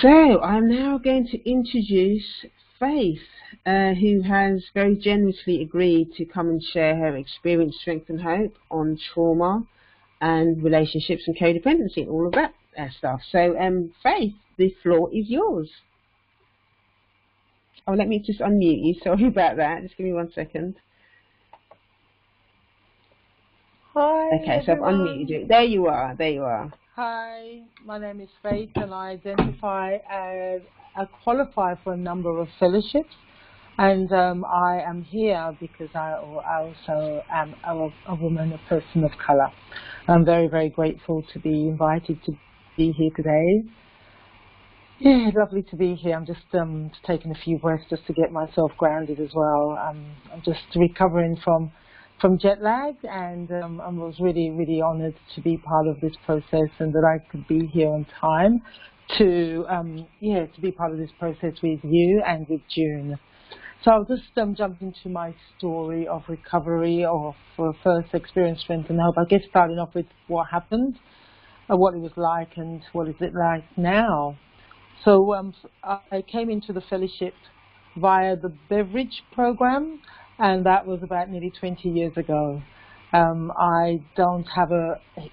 So I'm now going to introduce Faith, who has very generously agreed to come and share her experience, strength and hope on trauma and relationships and codependency and all of that stuff. So Faith, the floor is yours. Oh, let me just unmute you. Sorry about that. Just give me 1 second. Hi, okay, so I've unmuted you. There you are. There you are. Hi, my name is Faith, and I identify as I qualify for a number of fellowships, and I am here because I also am a woman, a person of color. I'm very, very grateful to be invited to be here today. Yeah, lovely to be here. I'm just taking a few breaths just to get myself grounded as well. I'm just recovering from jet lag, and I was really, really honored to be part of this process and that I could be here on time to be part of this process with you and with June. So I'll just jump into my story of recovery or for first experience, strength and hope. I guess starting off with what happened, what it was like and what is it like now. So I came into the fellowship via the beverage program, and that was about nearly 20 years ago. I don't have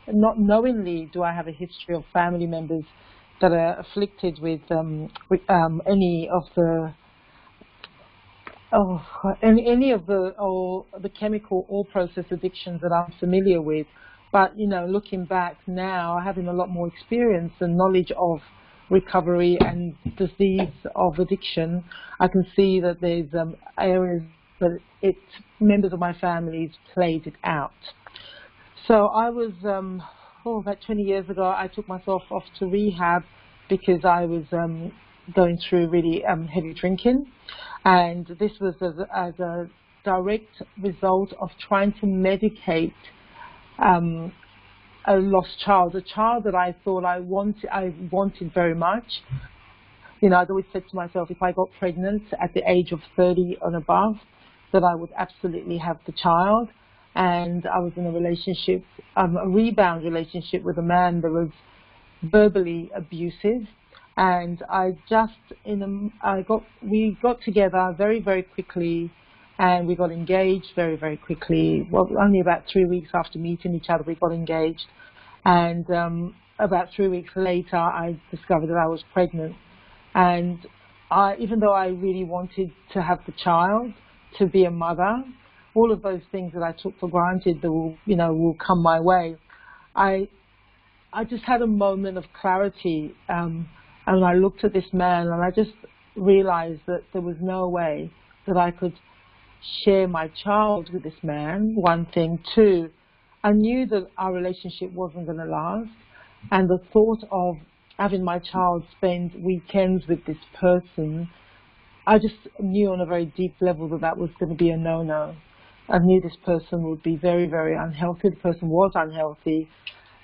not knowingly do I have a history of family members that are afflicted with any of the chemical or process addictions that I'm familiar with. But, you know, looking back now, having a lot more experience and knowledge of recovery and disease of addiction, I can see that there's areas that members of my families played it out. So I was, about 20 years ago, I took myself off to rehab because I was going through really heavy drinking. And this was as a direct result of trying to medicate a lost child, a child that I thought I wanted very much. You know, I'd always said to myself, if I got pregnant at the age of 30 and above, that I would absolutely have the child. And I was in a relationship, a rebound relationship with a man that was verbally abusive. And we got together very, very quickly, and we got engaged very, very quickly. Well, only about 3 weeks after meeting each other, we got engaged. And about 3 weeks later, I discovered that I was pregnant. And even though I really wanted to have the child, to be a mother, all of those things that I took for granted that will come my way, I just had a moment of clarity, and I looked at this man and I just realized that there was no way that I could share my child with this man, one thing. Two, I knew that our relationship wasn't going to last, and the thought of having my child spend weekends with this person, I just knew on a very deep level that that was going to be a no-no. I knew this person would be very, very unhealthy. The person was unhealthy.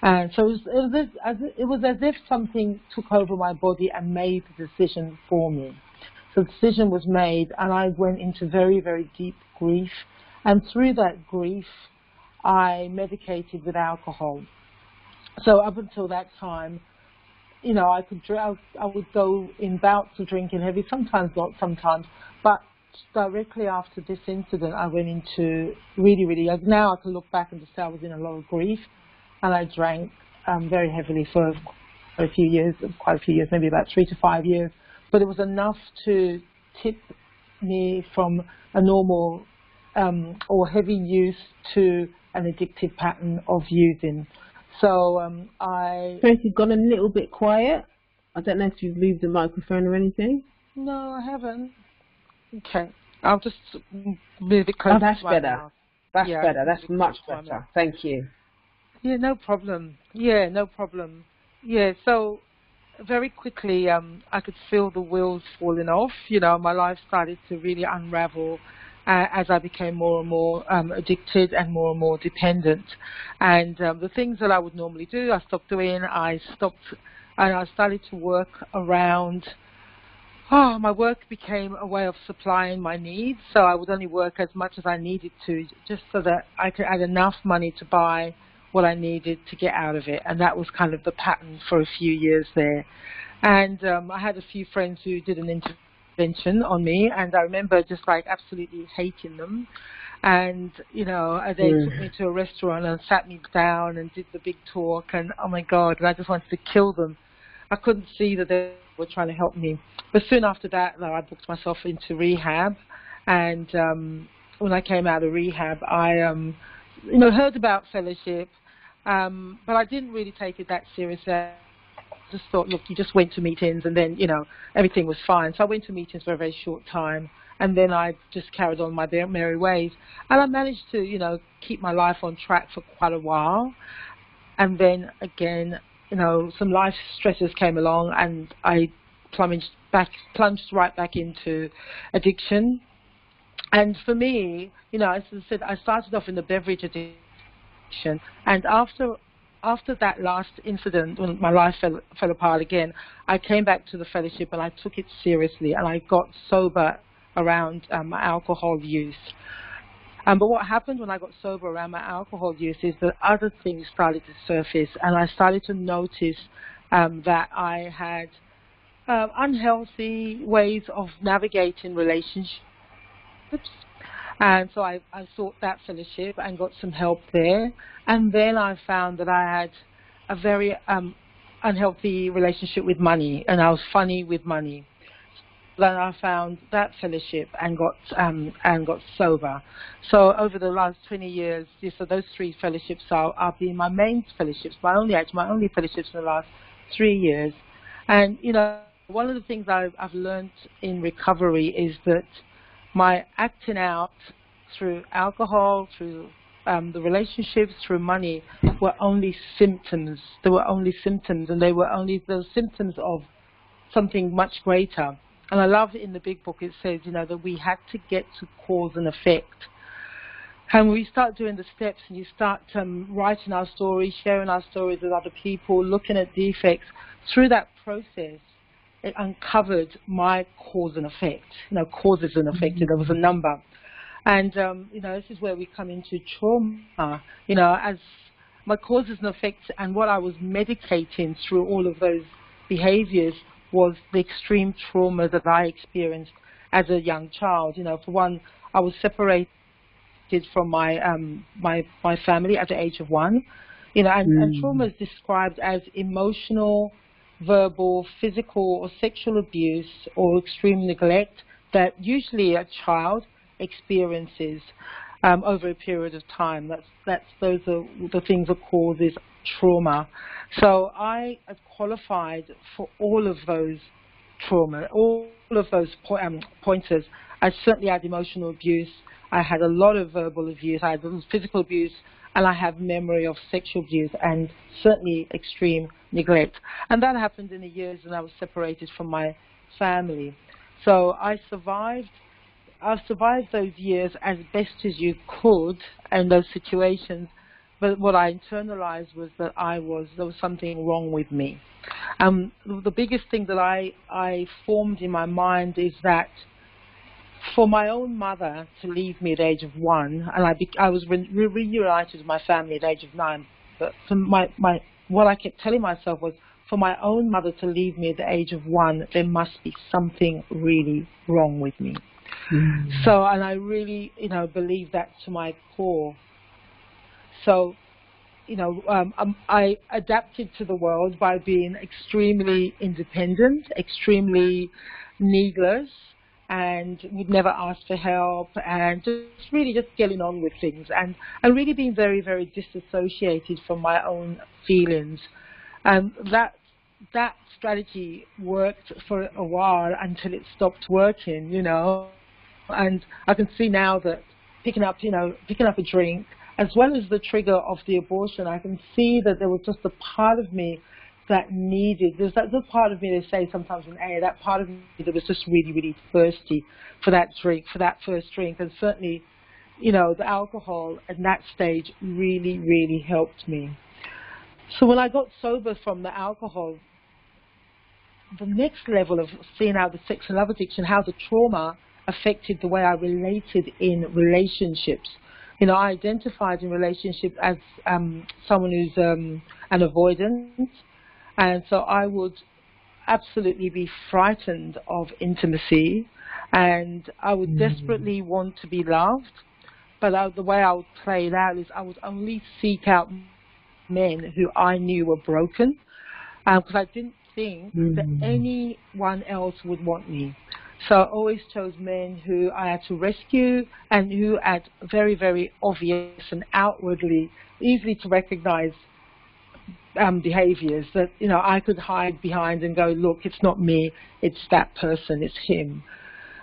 And so it was as if something took over my body and made the decision for me. So the decision was made, and I went into very, very deep grief. And through that grief, I medicated with alcohol. So up until that time, you know, I would go in bouts of drinking heavy, sometimes not, sometimes. But directly after this incident, I went into really, really, now I can look back and just say I was in a lot of grief, and I drank very heavily for quite a few years, maybe about 3 to 5 years. But it was enough to tip me from a normal or heavy use to an addictive pattern of using. So Tracy, you've gone a little bit quiet. I don't know if you've moved the microphone or anything. No, I haven't. Okay, I'll just move it closer. Oh, that's to my better. mouth. That's better. That's much better. Thank you. Yeah, no problem. Yeah, no problem. Yeah, so very quickly, I could feel the wheels falling off. You know, my life started to really unravel as I became more and more addicted and more dependent. And the things that I would normally do, I stopped doing. I stopped, and I started to work around. My work became a way of supplying my needs. So I would only work as much as I needed to, just so that I could add enough money to buy what I needed to get out of it. And that was kind of the pattern for a few years there. And I had a few friends who did an intervention on me, and I remember just like absolutely hating them. And, you know, they took me to a restaurant and sat me down and did the big talk, and oh my God, and I just wanted to kill them. I couldn't see that they were trying to help me. But soon after that, though, I booked myself into rehab. And when I came out of rehab, I, you know, heard about fellowship, but I didn't really take it that seriously. I just thought, look, you just went to meetings and then, you know, everything was fine. So I went to meetings for a very short time, and then I just carried on my merry ways. And I managed to, you know, keep my life on track for quite a while. And then again, you know, some life stresses came along, and I plunged right back into addiction. And for me, you know, as I said, I started off in the beverage addiction, and after that last incident, when my life fell apart again, I came back to the fellowship and I took it seriously, and I got sober around my alcohol use. But what happened when I got sober around my alcohol use is that other things started to surface, and I started to notice that I had unhealthy ways of navigating relationships. And so I sought that fellowship and got some help there. And then I found that I had a very unhealthy relationship with money, and I was funny with money. Then I found that fellowship and got sober. So over the last 20 years, so those 3 fellowships are being my main fellowships, my only fellowships in the last 3 years. And you know, one of the things I've learned in recovery is that my acting out through alcohol, through the relationships, through money, were only symptoms. They were only symptoms, and they were only those symptoms of something much greater. And I love in the big book, it says, you know, that we had to get to cause and effect. And when we start doing the steps and you start writing our stories, sharing our stories with other people, looking at defects, through that process, it uncovered my cause and effect, you know, causes and effect. There was a number. And, you know, this is where we come into trauma, you know, as my causes and effects, and what I was medicating through all of those behaviors was the extreme trauma that I experienced as a young child. You know, for one, I was separated from my family at the age of 1. You know, and trauma is described as emotional, verbal, physical, or sexual abuse or extreme neglect that usually a child experiences over a period of time. Those are the things that causes trauma. So I qualified for all of those trauma, all of those pointers. I certainly had emotional abuse. I had a lot of verbal abuse. I had physical abuse, and I have memory of sexual abuse and certainly extreme neglect. And that happened in the years when I was separated from my family. So I've survived those years as best as you could in those situations. But what I internalized was that there was something wrong with me. The biggest thing that I formed in my mind is that for my own mother to leave me at the age of 1, and I was reunited with my family at the age of 9, but for what I kept telling myself was, for my own mother to leave me at the age of 1, there must be something really wrong with me. So, and I really, you know, believe that to my core. So, you know, I adapted to the world by being extremely independent, extremely needless, and would never ask for help, and just really just getting on with things, and really being very, very disassociated from my own feelings. And that strategy worked for a while until it stopped working, you know. And I can see now that picking up a drink, as well as the trigger of the abortion, I can see that there was just a part of me that needed, there's that part of me, they say sometimes in AA, that part of me that was just really, really thirsty for that drink, for that first drink. And certainly, you know, the alcohol at that stage really, really helped me. So when I got sober from the alcohol, the next level of seeing how the sex and love addiction, how the trauma affected the way I related in relationships. You know, I identified in relationships as someone who's an avoidant, and so I would absolutely be frightened of intimacy, and I would desperately want to be loved. But the way I would play it out is I would only seek out men who I knew were broken, because I didn't think that anyone else would want me. So I always chose men who I had to rescue and who had very, very obvious and outwardly easy to recognize behaviors that, I could hide behind and go, look, it's not me, it's that person, it's him.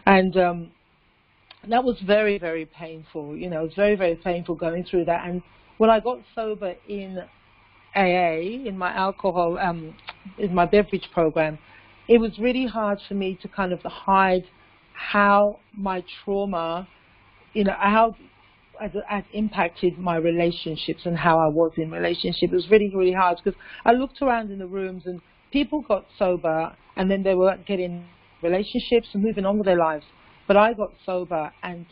And that was very, very painful. It was very, very painful going through that. And when I got sober in AA, in my alcohol, in my beverage program, it was really hard for me to kind of hide how my trauma, how it had impacted my relationships and how I was in relationships. It was really, really hard because I looked around in the rooms and people got sober and then they were getting relationships and moving on with their lives. But I got sober and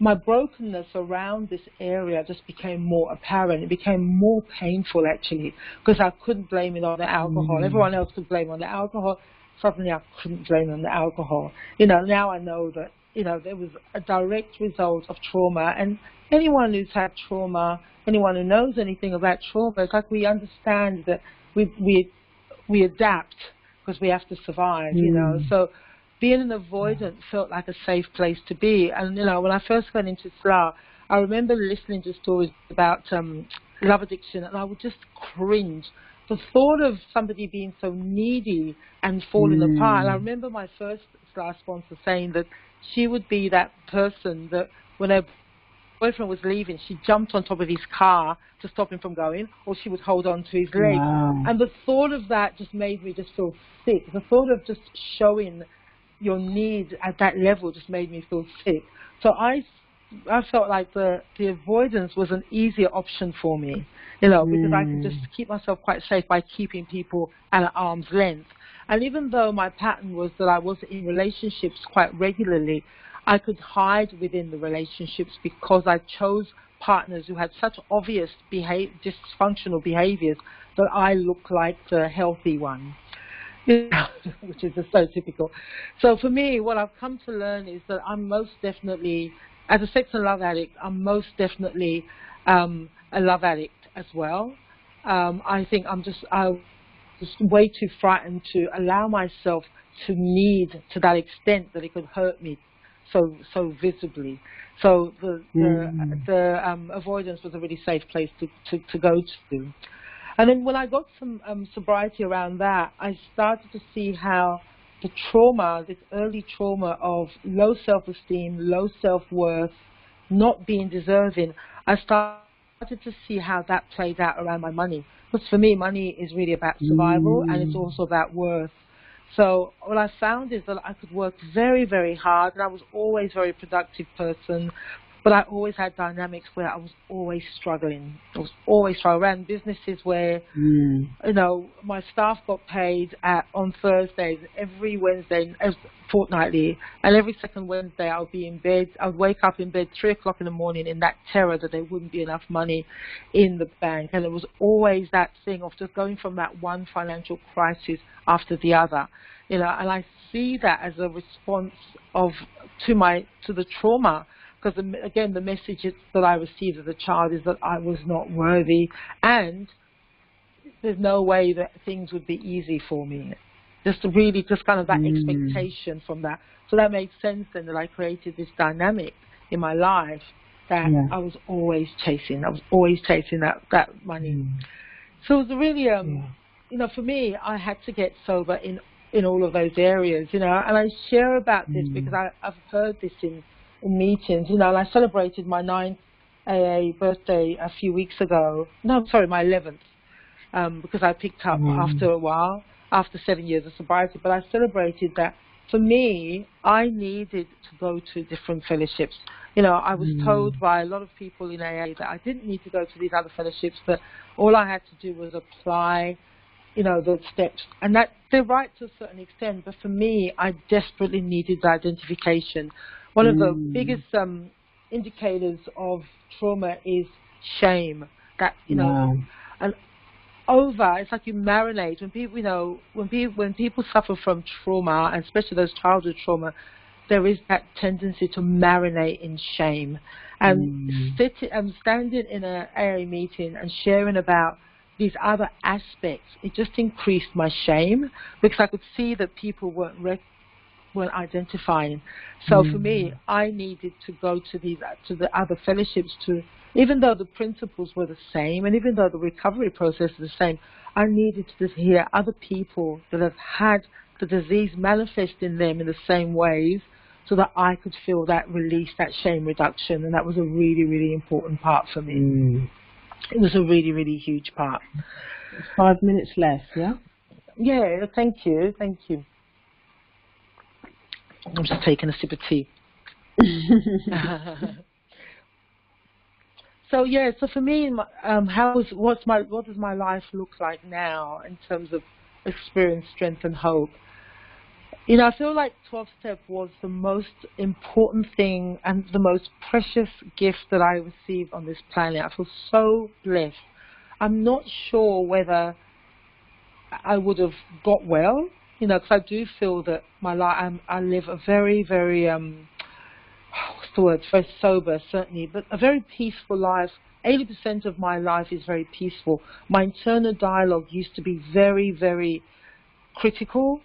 my brokenness around this area just became more apparent. It became more painful, actually, because I couldn't blame it on the alcohol. Everyone else could blame it on the alcohol. Suddenly I couldn't blame it on the alcohol. Now I know that, there was a direct result of trauma. And anyone who's had trauma, anyone who knows anything about trauma, it's like we understand that we adapt because we have to survive, So being an avoidant felt like a safe place to be. And, when I first went into SLA, I remember listening to stories about love addiction, and I would just cringe. The thought of somebody being so needy and falling apart. And I remember my first SLA sponsor saying that she would be that person that when her boyfriend was leaving, she jumped on top of his car to stop him from going, or she would hold on to his leg. Wow. And the thought of that just made me just feel sick. The thought of just showing your need at that level just made me feel sick. So I felt like the avoidance was an easier option for me, because I could just keep myself quite safe by keeping people at an arm's length. And even though my pattern was that I was in relationships quite regularly, I could hide within the relationships because I chose partners who had such obvious dysfunctional behaviors that I looked like the healthy one. Which is just so typical. So for me, what I've come to learn is that I'm most definitely, as a sex and love addict, I'm most definitely a love addict as well. I think I'm just way too frightened to allow myself to need to that extent that it could hurt me so visibly. So the avoidance was a really safe place to go to. And then when I got some sobriety around that, I started to see how the trauma, this early trauma of low self-esteem, low self-worth, not being deserving, I started to see how that played out around my money. Because for me, money is really about survival and it's also about worth. So what I found is that I could work very, very hard, and I was always a very productive person. But I always had dynamics where I was always struggling. I was always struggling. I ran businesses where, my staff got paid on Thursdays, every Wednesday, fortnightly, and every second Wednesday I would be in bed. I would wake up in bed 3 o'clock in the morning in that terror that there wouldn't be enough money in the bank. And it was always that thing of just going from that one financial crisis after the other, and I see that as a response to the trauma. Because, again, the message that I received as a child is that I was not worthy, and there's no way that things would be easy for me. Just kind of that expectation from that. So that made sense then that I created this dynamic in my life that I was always chasing. I was always chasing that money. So it was really, for me, I had to get sober in all of those areas, and I share about this because I've heard this in meetings, and I celebrated my 9th AA birthday a few weeks ago. No, sorry, my 11th, because I picked up after a while, after 7 years of sobriety. But I celebrated that. For me, I needed to go to different fellowships. I was told by a lot of people in AA that I didn't need to go to these other fellowships, that all I had to do was apply, the steps. And that they're right to a certain extent, but for me, I desperately needed the identification. One of the biggest indicators of trauma is shame. That and it's like you marinate. When people, when people suffer from trauma, and especially those childhood trauma, there is that tendency to marinate in shame. And standing in an AA meeting and sharing about these other aspects, it just increased my shame, because I could see that people weren't identifying. So for me, I needed to go to the other fellowships even though the principles were the same, and even though the recovery process is the same, I needed to hear other people that have had the disease manifest in them in the same ways, so that I could feel that release, that shame reduction. And that was a really, really important part for me. It was a really, really huge part. 5 minutes left, yeah? Yeah, thank you. I'm just taking a sip of tea. So for me, what does my life look like now in terms of experience, strength, and hope? I feel like 12-step was the most important thing and the most precious gift that I received on this planet. I feel so blessed. I'm not sure whether I would have got well, because I do feel that my life, I live a very, very, what's the word, very sober, certainly, but a very peaceful life. 80% of my life is very peaceful. My internal dialogue used to be very, very critical,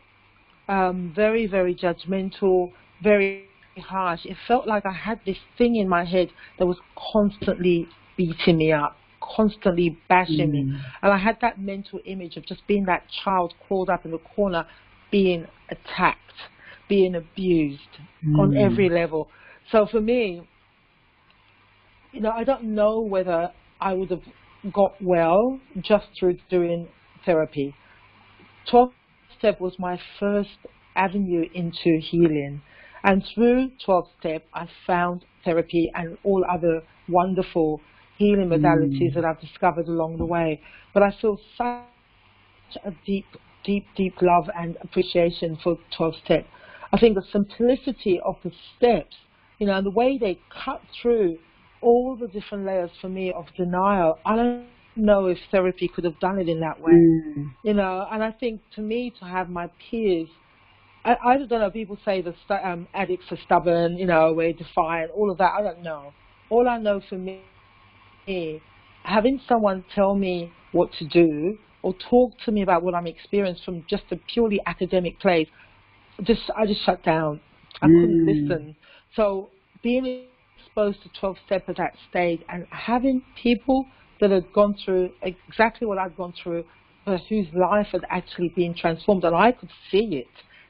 very, very judgmental, very harsh. It felt like I had this thing in my head that was constantly beating me up, constantly bashing me. And I had that mental image of just being that child crawled up in the corner, being attacked, being abused on every level. So for me, I don't know whether I would have got well just through doing therapy. 12-step was my first avenue into healing. And through 12-step, I found therapy and all other wonderful healing modalities that I've discovered along the way. But I feel such a deep, deep, deep love and appreciation for 12-step. I think the simplicity of the steps, and the way they cut through all the different layers for me of denial, I don't know if therapy could have done it in that way. And I think to me, to have my peers, I don't know, people say the addicts are stubborn, we're defiant, all of that. I don't know. All I know for me, having someone tell me what to do or talk to me about what I'm experiencing from just a purely academic place, I just shut down. I couldn't listen. So being exposed to 12-step at that stage and having people that had gone through exactly what I'd gone through, but whose life had actually been transformed, and I could see it.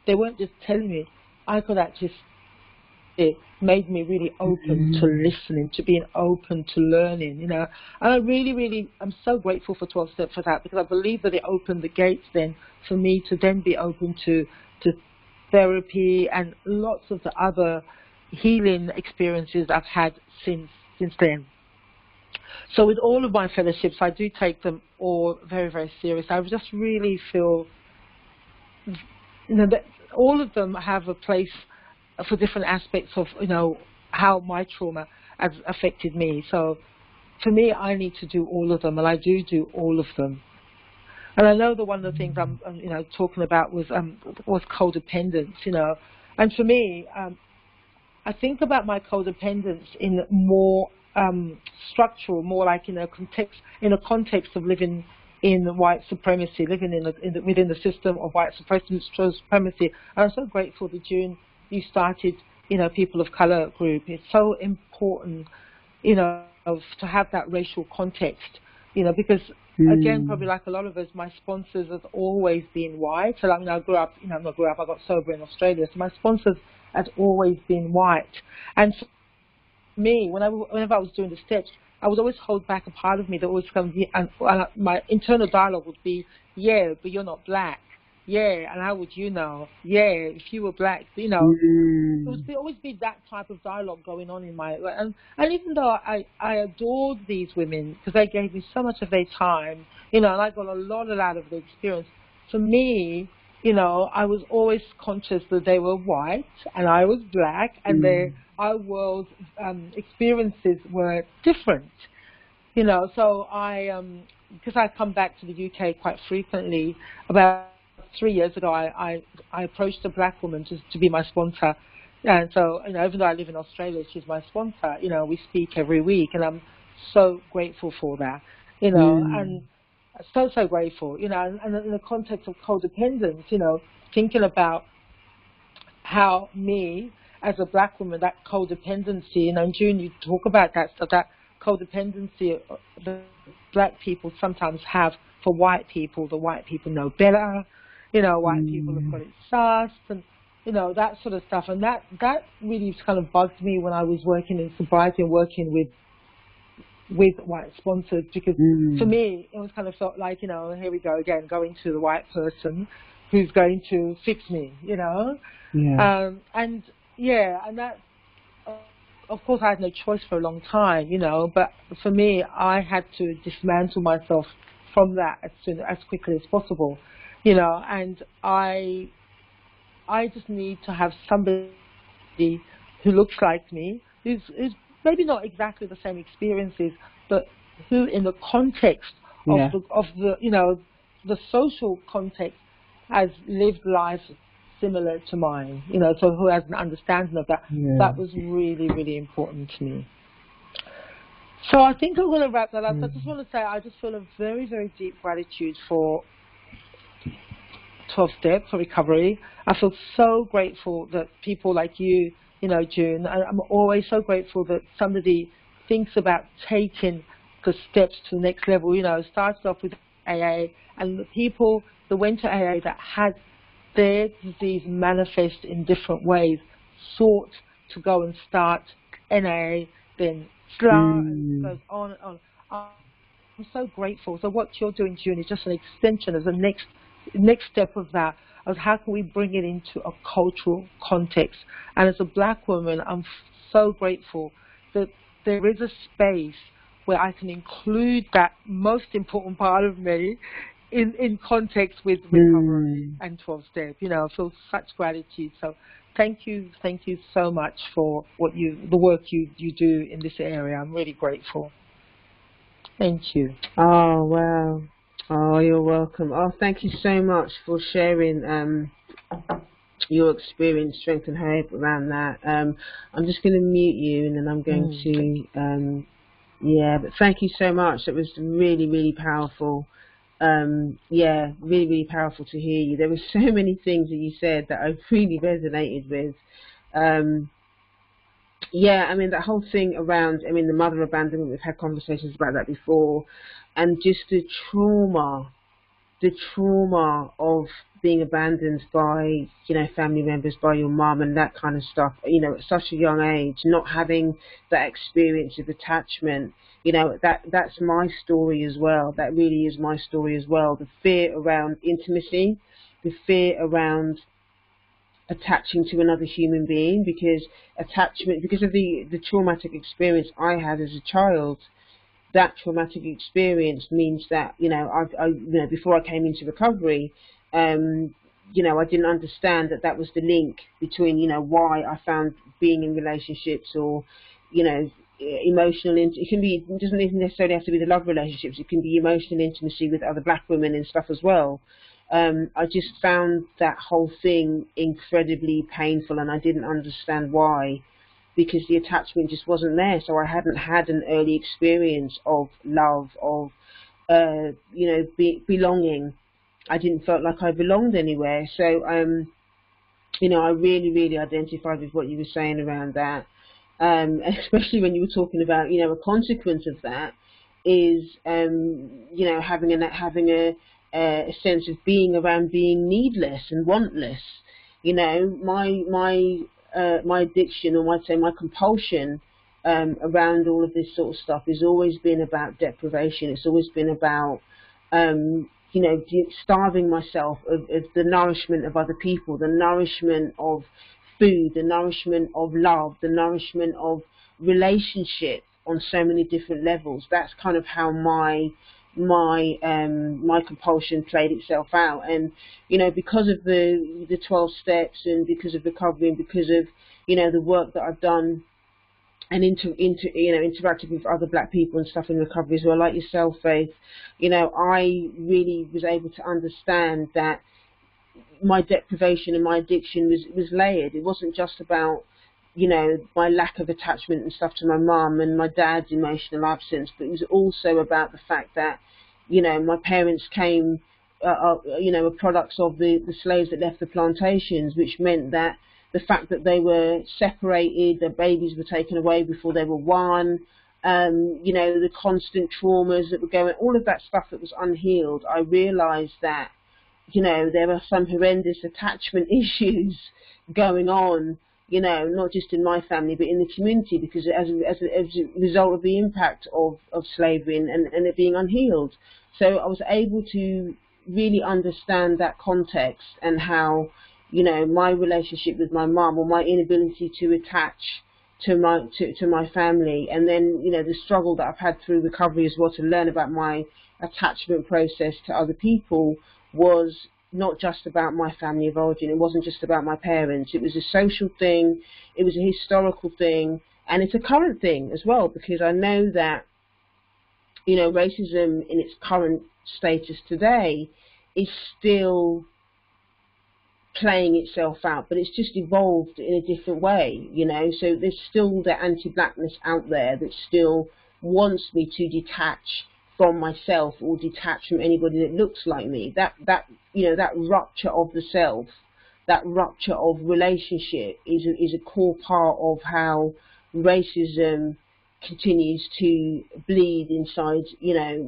They weren't just telling me. I could actually see it. Made me really open to listening, to being open to learning, And I really, really, I'm so grateful for 12-step for that, because I believe that it opened the gates then for me to then be open to therapy and lots of the other healing experiences I've had since then. So with all of my fellowships, I do take them all very, very serious. I just really feel, that all of them have a place for different aspects of, how my trauma has affected me. So for me, I need to do all of them, and I do all of them. And I know that one of the things I'm, talking about was codependence, And for me, I think about my codependence in more structural, more like in a context of living in white supremacy, living within the system of white supremacy. And I'm so grateful that June, you started, People of Color group. It's so important, to have that racial context, because again, probably like a lot of us, my sponsors have always been white. So I got sober in Australia. So my sponsors has always been white. And for me, whenever I was doing the steps, I would always hold back a part of me that always comes, and my internal dialogue would be, yeah, but you're not black. Yeah, and how would you know? Yeah, if you were black, it would always be that type of dialogue going on in my life. And even though I adored these women because they gave me so much of their time, and I got a lot out of the experience, for me, I was always conscious that they were white and I was black, and our world's experiences were different. So because I come back to the UK quite frequently, about 3 years ago, I approached a black woman to be my sponsor. And so, even though I live in Australia, she's my sponsor. We speak every week, and I'm so grateful for that, and so grateful, and in the context of codependence, thinking about how me, as a black woman, that codependency, and June, you talk about that stuff, that codependency that black people sometimes have for white people. The white people know better, white people have got it sussed, and that sort of stuff. And that really kind of bugged me when I was working in sobriety and working with white sponsors, because for me it was kind of felt like, here we go again, going to the white person who's going to fix me, and that, of course, I had no choice for a long time, but for me, I had to dismantle myself from that as quickly as possible, and I just need to have somebody who looks like me, who's maybe not exactly the same experiences, but who, in the context of the social context, has lived life similar to mine, so who has an understanding of that. That was really, really important to me. So I think I'm going to wrap that up. I just want to say I just feel a very, very deep gratitude for 12 Steps for Recovery. I feel so grateful that people like you, June, I'm always so grateful that somebody thinks about taking the steps to the next level. Started off with AA, and the people that went to AA that had their disease manifest in different ways sought to go and start NA, then SLA, and goes on and on. I'm so grateful. So what you're doing, June, is just an extension as a next step of that, of how can we bring it into a cultural context. And as a black woman, I'm so grateful that there is a space where I can include that most important part of me in context with recovery and 12 Step. I feel such gratitude. So thank you so much for the work you do in this area. I'm really grateful. Thank you. Oh, wow. Oh, you're welcome. Oh, thank you so much for sharing your experience, strength and hope around that. I'm just going to mute you, and then I'm going to, but thank you so much. It was really, really powerful. Really, really powerful to hear you. There were so many things that you said that I really resonated with. That whole thing around, the mother abandonment, we've had conversations about that before, and just the trauma of being abandoned by, family members, by your mum and that kind of stuff, at such a young age, not having that experience of attachment, that's my story as well. That really is my story as well. The fear around intimacy, the fear around attaching to another human being, because of the traumatic experience I had as a child. That traumatic experience means that, before I came into recovery, I didn't understand that was the link between, why I found being in relationships or, emotional, it doesn't even necessarily have to be the love relationships. It can be emotional intimacy with other black women and stuff as well. I just found that whole thing incredibly painful, and I didn't understand why, because the attachment just wasn't there. So I hadn't had an early experience of love, of belonging. I didn't feel like I belonged anywhere. So I really, really identified with what you were saying around that, especially when you were talking about, a consequence of that is having a sense of being around being needless and wantless. My addiction, or I'd say my compulsion around all of this sort of stuff has always been about deprivation. It's always been about starving myself of the nourishment of other people, the nourishment of food, the nourishment of love, the nourishment of relationship on so many different levels. That's kind of how my compulsion played itself out. And because of the 12 steps, and because of recovery, and because of the work that I've done and interacted with other black people and stuff in recovery as well, like yourself, Faith. I really was able to understand that my deprivation and my addiction was layered. It wasn't just about my lack of attachment and stuff to my mum and my dad's emotional absence, but it was also about the fact that my parents came were products of the slaves that left the plantations, which meant that the fact that they were separated, their babies were taken away before they were one, the constant traumas that were going, all of that stuff that was unhealed. I realised that there are some horrendous attachment issues going on, not just in my family, but in the community, because as a result of the impact of slavery and it being unhealed. So I was able to really understand that context and how, my relationship with my mum, or my inability to attach to my family, and then, the struggle that I've had through recovery as well to learn about my attachment process to other people, was not just about my family of origin. It wasn't just about my parents. It was a social thing, it was a historical thing, and it's a current thing as well, because I know that, racism in its current status today is still playing itself out, but it's just evolved in a different way, so there's still the anti-blackness out there that still wants me to detach from myself or detach from anybody that looks like me. That rupture of the self, that rupture of relationship is a core part of how racism continues to bleed inside,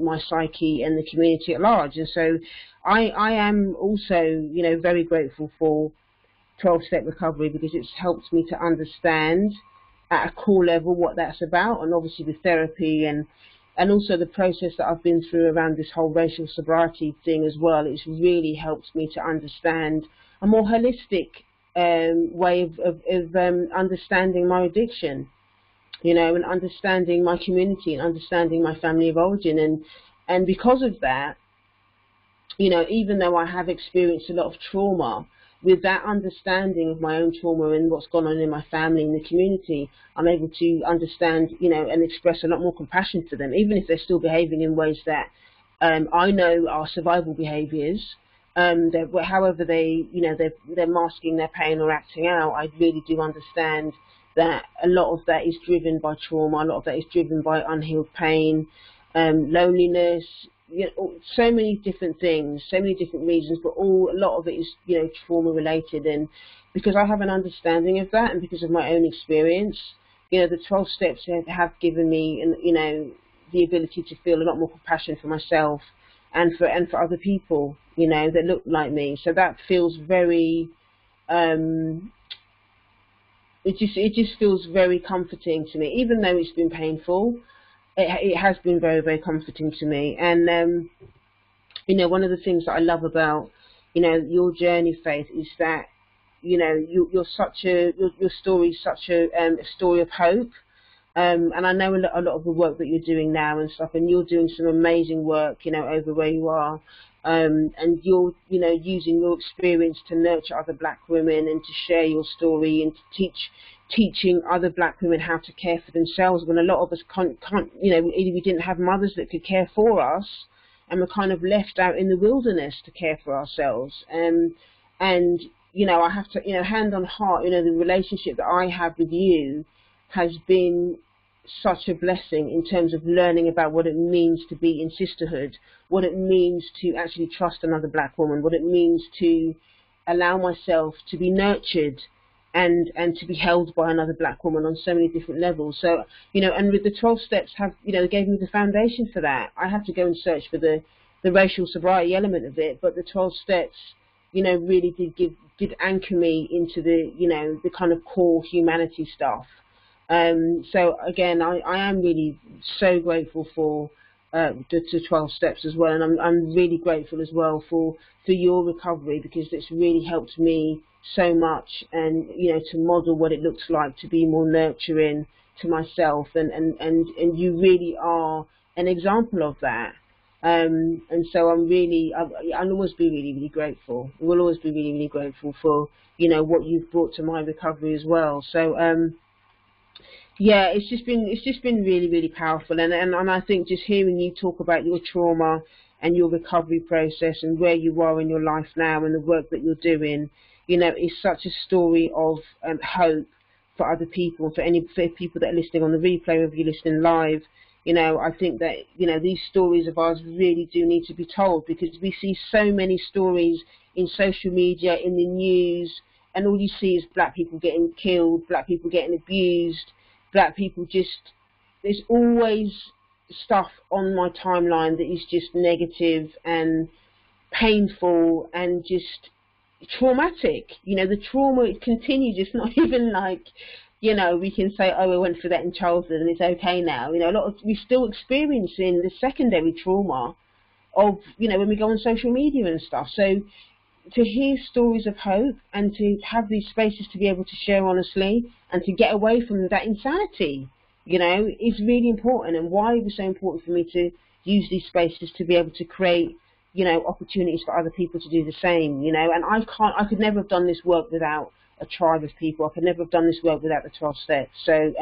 my psyche and the community at large. And so I am also, very grateful for 12-step recovery, because it's helped me to understand at a core level what that's about, and obviously with therapy and also the process that I've been through around this whole racial sobriety thing as well. It's really helped me to understand a more holistic way of understanding my addiction, and understanding my community and understanding my family of origin. And because of that, even though I have experienced a lot of trauma, with that understanding of my own trauma and what's gone on in my family and the community, I'm able to understand, and express a lot more compassion for them, even if they're still behaving in ways that I know are survival behaviours. However they're masking their pain or acting out, I really do understand that a lot of that is driven by trauma, a lot of that is driven by unhealed pain, loneliness, so many different things, so many different reasons, but a lot of it is, trauma related. And because I have an understanding of that, and because of my own experience, the 12 steps have given me, the ability to feel a lot more compassion for myself and for other people, that look like me. So that feels very, it just feels very comforting to me, even though it's been painful. It has been very, very comforting to me. And one of the things that I love about your journey, Faith, is that your story is such a story of hope. And I know a lot of the work that you're doing now and stuff, and you're doing some amazing work, over where you are. And you're, using your experience to nurture other black women and to share your story and to teaching other black women how to care for themselves, when a lot of us can't we didn't have mothers that could care for us, and we're kind of left out in the wilderness to care for ourselves. And I have to, hand on heart, the relationship that I have with you has been such a blessing in terms of learning about what it means to be in sisterhood, what it means to actually trust another black woman, what it means to allow myself to be nurtured and to be held by another black woman on so many different levels. So, and with the 12 steps gave me the foundation for that. I had to go and search for the racial sobriety element of it, but the 12 steps, really did anchor me into the kind of core humanity stuff. So again, I am really so grateful for the 12 steps as well, and I'm really grateful as well for your recovery, because it's really helped me so much, and to model what it looks like to be more nurturing to myself, and you really are an example of that. And so I'll always be really, really grateful. We'll always be really, really grateful for what you've brought to my recovery as well. So Yeah, it's just been really really powerful, and I think just hearing you talk about your trauma and your recovery process and where you are in your life now and the work that you're doing, you know, is such a story of hope for other people, for people that are listening on the replay, or if you're listening live. You know, I think that, you know, these stories of ours really do need to be told, because we see so many stories in social media, in the news, and all you see is black people getting killed, black people getting abused, black people just, there's always stuff on my timeline that is just negative and painful and just traumatic. You know, the trauma, it continues. It's not even like, you know, we can say, oh, I went through that in childhood and it's okay now. You know, we're still experiencing the secondary trauma of, you know, when we go on social media and stuff. So to hear stories of hope and to have these spaces to be able to share honestly and to get away from that insanity, you know, is really important. And why it was so important for me to use these spaces to be able to create, you know, opportunities for other people to do the same, you know. And I could never have done this work without a tribe of people. I could never have done this work without the 12 steps. So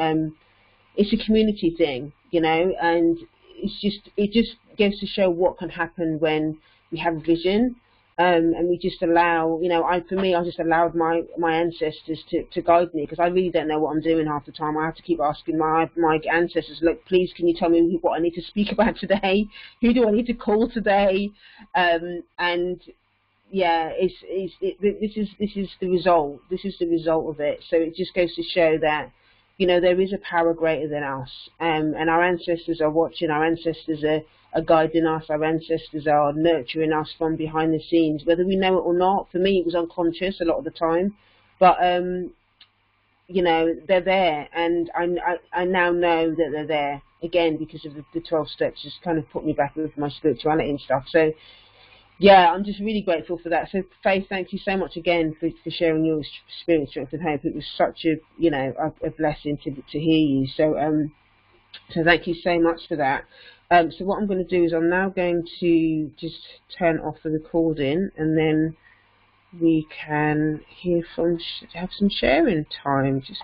it's a community thing, you know, and it just goes to show what can happen when we have a vision. And we just allow, you know, for me, I just allowed my ancestors to guide me, because I really don't know what I'm doing half the time. I have to keep asking my ancestors, look, please, can you tell me what I need to speak about today? Who do I need to call today? And yeah, this is the result. This is the result of it. So it just goes to show that, you know, there is a power greater than us, and our ancestors are watching. Our ancestors are guiding us. Our ancestors are nurturing us from behind the scenes, whether we know it or not. For me, it was unconscious a lot of the time, but you know, they're there, and I now know that they're there again because of the 12 steps. Just kind of put me back with my spirituality and stuff. So yeah, I'm just really grateful for that. So Faith, thank you so much again for sharing your experience, strength and hope. It was such a, you know, a blessing to hear you. So so thank you so much for that. So what I'm going to do is I'm now going to just turn off the recording, and then we can have some sharing time. Just